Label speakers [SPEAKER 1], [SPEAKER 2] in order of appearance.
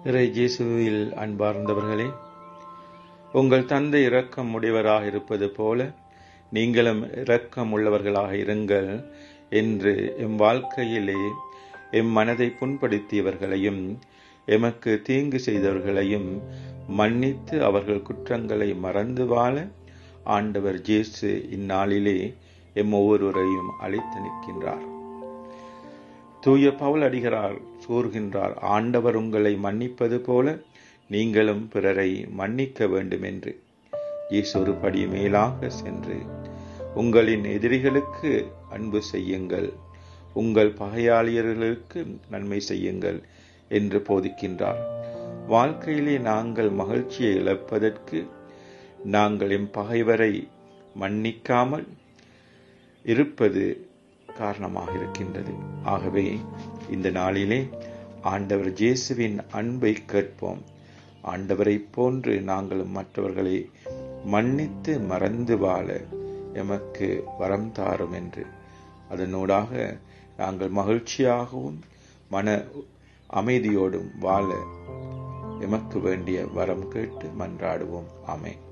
[SPEAKER 1] இறை இயேசுவில் அன்பார்ந்தவர்களே, உங்கள் தந்தை இரக்கம் உடையவராக இருப்பது போல நீங்களும் இரக்கம் உள்ளவர்களாக இருங்கள் என்று எம் வாழ்க்கையிலே எம் மனதை புண்படுத்தியவர்களையும் எமக்கு தீங்கு செய்தவர்களையும் மன்னித்து அவர்கள் குற்றங்களை மறந்து வாழ ஆண்டவர் இயேசு இந்நாளிலே எம் ஒவ்வொருவரையும் அழைத்து நிற்கின்றார். தூய பவுல் அடிகளார் கூறுகின்றார், ஆண்டவர் உங்களை மன்னிப்பது போல நீங்களும் பிறரை மன்னிக்க வேண்டும் என்று. இயேசு ஒரு படி மேலாக சென்று உங்களின் எதிரிகளுக்கு அன்பு செய்யுங்கள், உங்கள் பகையாளியர்களுக்கு நன்மை செய்யுங்கள் என்று போதிக்கின்றார். வாழ்க்கையிலே நாங்கள் மகிழ்ச்சியை இழப்பதற்கு நாங்கள் எம் பகைவரை மன்னிக்காமல் இருப்பது காரணமாக இருக்கின்றது. ஆகவே இந்த நாளிலே ஆண்டவர் இயேசுவின் அன்பை கேட்போம். ஆண்டவரை போன்று நாங்களும் மற்றவர்களை மன்னித்து மறந்து வாழ எமக்கு வரம் தாரும் என்று, அதனூடாக நாங்கள் மகிழ்ச்சியாகவும் மன அமைதியோடும் வாழ எமக்கு வேண்டிய வரம் கேட்டு மன்றாடுவோம். ஆமென்.